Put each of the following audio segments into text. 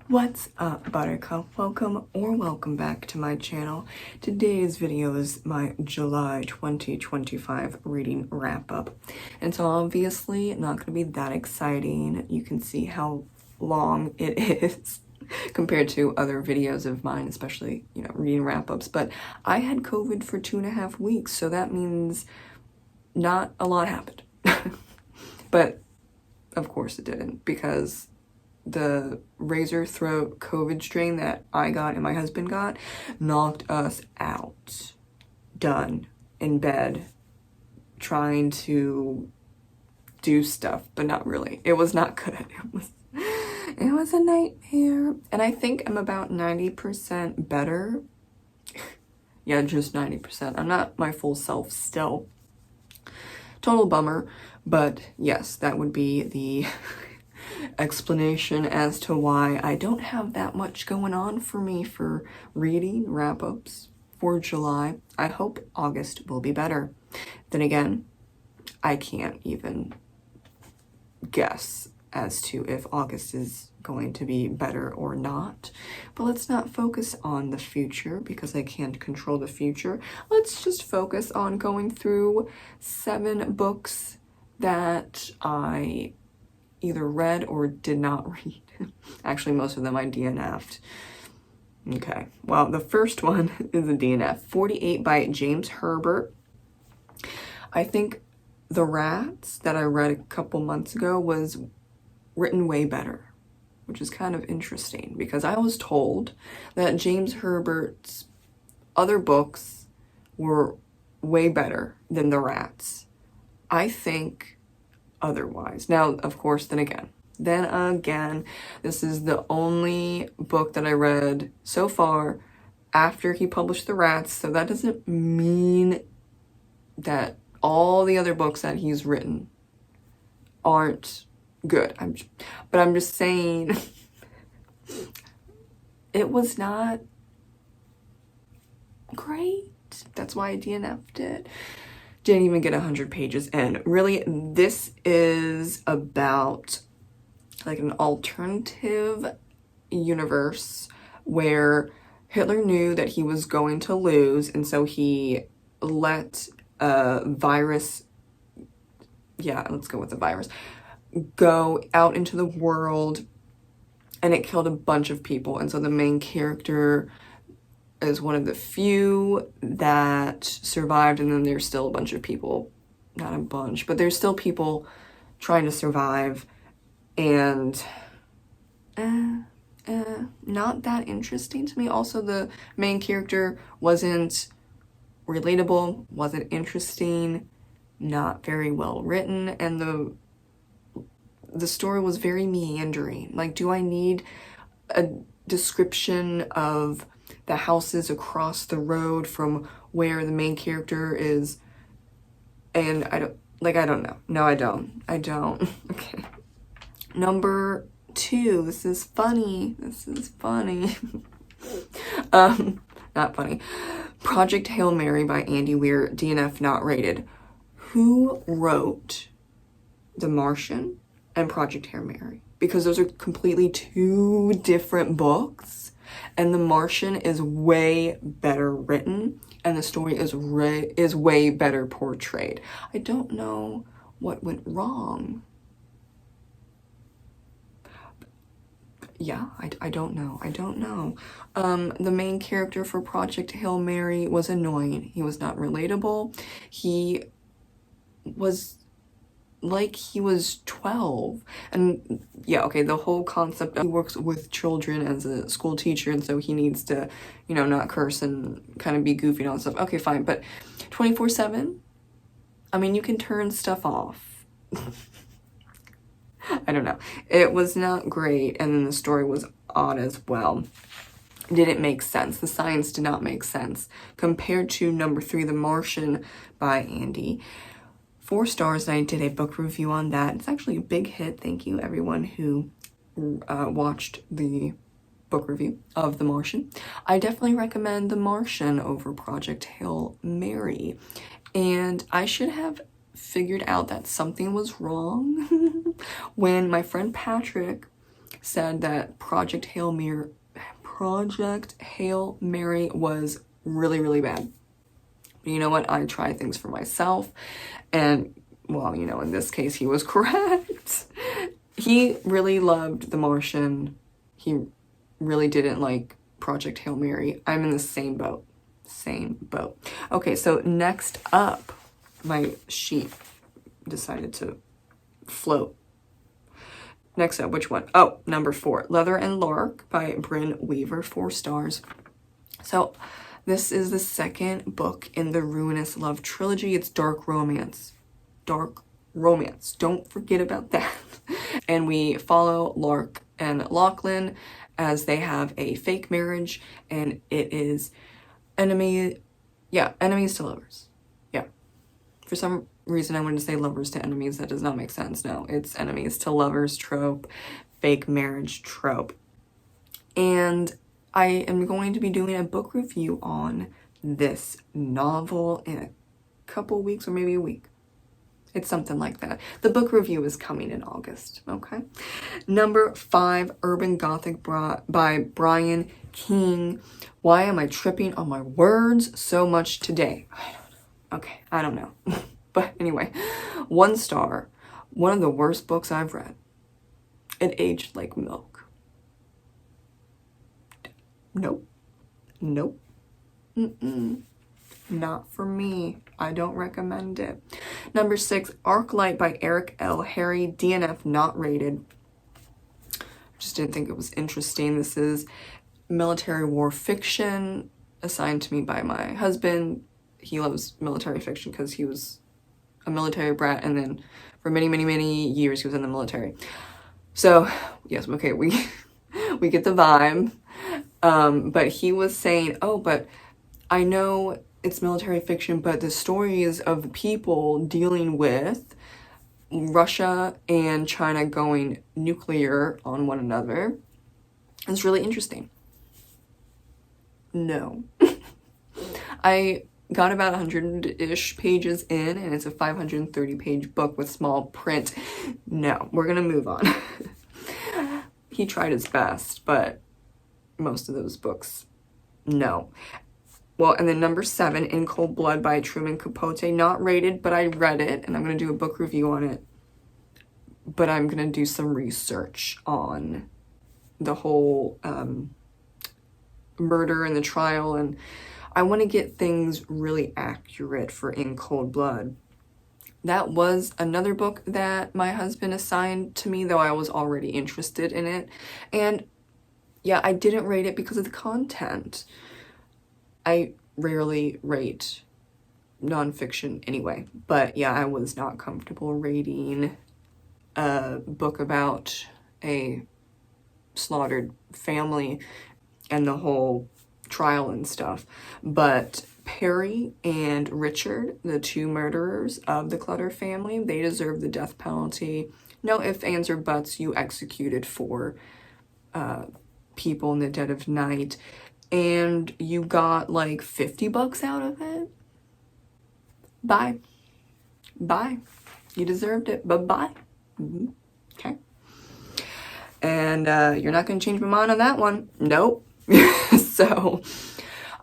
What's up, Buttercup? Welcome back to my channel. Today's video is my July 2025 reading wrap-up. It's obviously not going to be that exciting. You can see how long it is compared to other videos of mine, especially, reading wrap-ups. But I had COVID for 2.5 weeks, so that means not a lot happened. But of course it didn't, because the razor throat COVID strain that I got and my husband got knocked us out. Done. In bed. Trying to do stuff, but not really. It was not good. It was a nightmare. And I think I'm about 90% better. Yeah, just 90%. I'm not my full self still. Total bummer. But yes, that would be the explanation as to why I don't have that much going on for me for reading wrap-ups for July. I hope August will be better. Then again, I can't even guess as to if August is going to be better or not. But let's not focus on the future because I can't control the future. Let's just focus on going through 7 books that I either read or did not read. Actually, most of them I DNF'd. Okay, well, the first one is a DNF. 48 by James Herbert. I think The Rats that I read a couple months ago was written way better, which is kind of interesting because I was told that James Herbert's other books were way better than The Rats. I think otherwise. Now, of course, then again, this is the only book that I read so far after he published The Rats, so that doesn't mean that all the other books that he's written aren't good. But I'm just saying it was not great. That's why I DNF'd it. Didn't even get 100 pages in. Really, this is about like an alternative universe where Hitler knew that he was going to lose, and so he let a virus, let's go with the virus, go out into the world, and it killed a bunch of people. And so the main character is one of the few that survived, and then there's still a bunch of people, not a bunch, but there's still people trying to survive, and not that interesting to me. Also, the main character wasn't relatable, wasn't interesting, not very well written, and the story was very meandering. Like, do I need a description of the houses across the road from where the main character is? And I don't know. No, I don't. Okay. Number 2. This is funny. Not funny. Project Hail Mary by Andy Weir, DNF not rated. Who wrote The Martian and Project Hail Mary? Because those are completely 2 different books. And The Martian is way better written, and the story is way better portrayed. I don't know what went wrong. Yeah, I don't know. The main character for Project Hail Mary was annoying. He was not relatable. He was like he was 12, and yeah, okay, the whole concept of he works with children as a school teacher, and so he needs to, not curse and kind of be goofy and all that stuff. Okay, fine, but 24/7, I mean, you can turn stuff off. I don't know. It was not great, and then the story was odd as well. Didn't make sense. The science did not make sense compared to number 3, The Martian by Andy. 4 stars, and I did a book review on that. It's actually a big hit. Thank you, everyone who watched the book review of The Martian. I definitely recommend The Martian over Project Hail Mary. And I should have figured out that something was wrong when my friend Patrick said that Project Hail Mary was really, really bad. But you know what? I try things for myself. And, well, you know, in this case, he was correct. He really loved The Martian. He really didn't like Project Hail Mary. I'm in the same boat. Same boat. Okay, so next up, my sheet decided to float. Next up, which one? Oh, number 4, Leather and Lark by Bryn Weaver, 4 stars. So this is the second book in the Ruinous Love trilogy. It's dark romance. Dark romance. Don't forget about that. And we follow Lark and Lachlan as they have a fake marriage, and it is enemies to lovers. Yeah. For some reason I wanted to say lovers to enemies. That does not make sense. No, it's enemies to lovers trope, fake marriage trope. And I am going to be doing a book review on this novel in a couple weeks or maybe a week. It's something like that. The book review is coming in August, okay? Number 5, Urban Gothic by Brian King. Why am I tripping on my words so much today? Okay, I don't know. But anyway, 1 star. One of the worst books I've read. It aged like milk. Nope. Nope. Not for me. I don't recommend it. Number 6, Arclight by Eric L. Harry, DNF not rated. Just didn't think it was interesting. This is military war fiction assigned to me by my husband. He loves military fiction because he was a military brat, and then for many, many, many years he was in the military. So, yes, okay, we get the vibe. But he was saying, oh, but I know it's military fiction, but the stories of people dealing with Russia and China going nuclear on one another is really interesting. No. I got about 100-ish pages in, and it's a 530-page book with small print. No, we're gonna move on. He tried his best, but most of those books, no. Well, and then number 7, In Cold Blood by Truman Capote. Not rated, but I read it, and I'm going to do a book review on it. But I'm going to do some research on the whole murder and the trial, and I want to get things really accurate for In Cold Blood. That was another book that my husband assigned to me, though I was already interested in it. And yeah, I didn't rate it because of the content. I rarely rate nonfiction anyway, but yeah, I was not comfortable rating a book about a slaughtered family and the whole trial and stuff. But Perry and Richard, the 2 murderers of the Clutter family, they deserve the death penalty. No ifs, ands, or buts. You executed 4 people in the dead of night, and you got like $50 out of it. Bye. Bye. You deserved it, but bye. Okay. And you're not going to change my mind on that one. Nope. So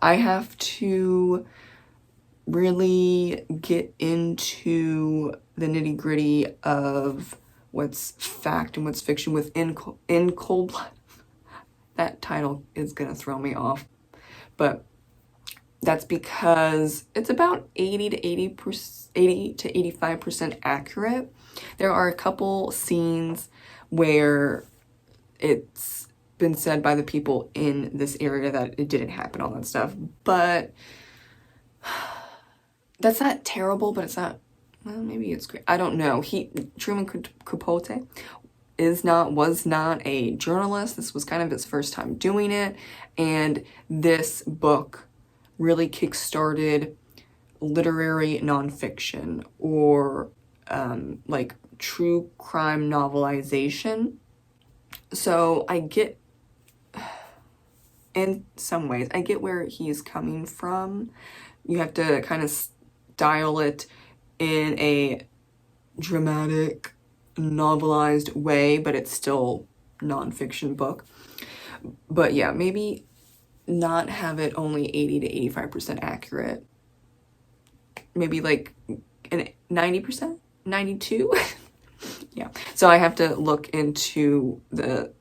I have to really get into the nitty-gritty of what's fact and what's fiction with In Cold Blood. That title is going to throw me off. But that's because it's about 80 to 85% accurate. There are a couple scenes where it's been said by the people in this area that it didn't happen, all that stuff. But that's not terrible, but it's not, well, maybe it's great. I don't know. Truman Capote was not a journalist. This was kind of his first time doing it. And this book really kickstarted literary nonfiction, or like true crime novelization. So I get, in some ways, I get where he's coming from. You have to kind of style it in a dramatic, novelized way, but it's still nonfiction book. But yeah, maybe not have it only 80 to 85% accurate. Maybe like 90%, 92. Yeah, so I have to look into the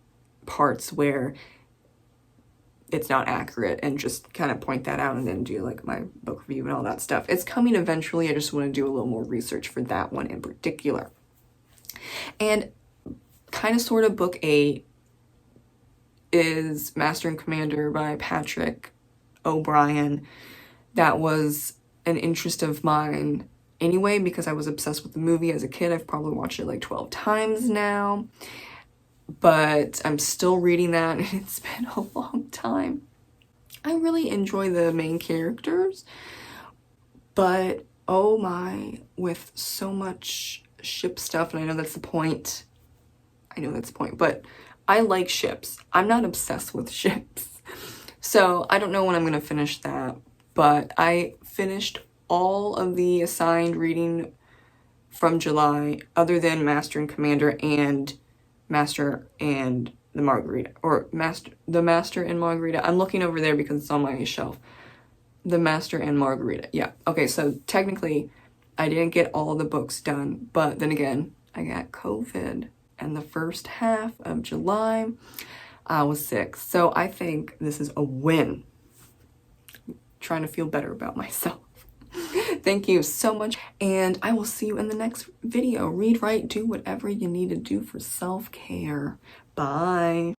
parts where it's not accurate and just kind of point that out and then do like my book review and all that stuff. It's coming eventually. I just want to do a little more research for that one in particular. And kind of sort of book 8 is Master and Commander by Patrick O'Brien. That was an interest of mine anyway because I was obsessed with the movie as a kid. I've probably watched it like 12 times now. But I'm still reading that and it's been a long time. I really enjoy the main characters, but oh my, with so much ship stuff, and I know that's the point. But I like ships. I'm not obsessed with ships. So I don't know when I'm gonna finish that, but I finished all of the assigned reading from July other than Master and Commander and Master and the Margarita, or the Master and Margarita. I'm looking over there because it's on my shelf. The Master and Margarita. Yeah. Okay, so technically I didn't get all the books done, but then again, I got COVID and the first half of July I was sick. So I think this is a win. I'm trying to feel better about myself. Thank you so much, and I will see you in the next video. Read, write, do whatever you need to do for self-care. Bye.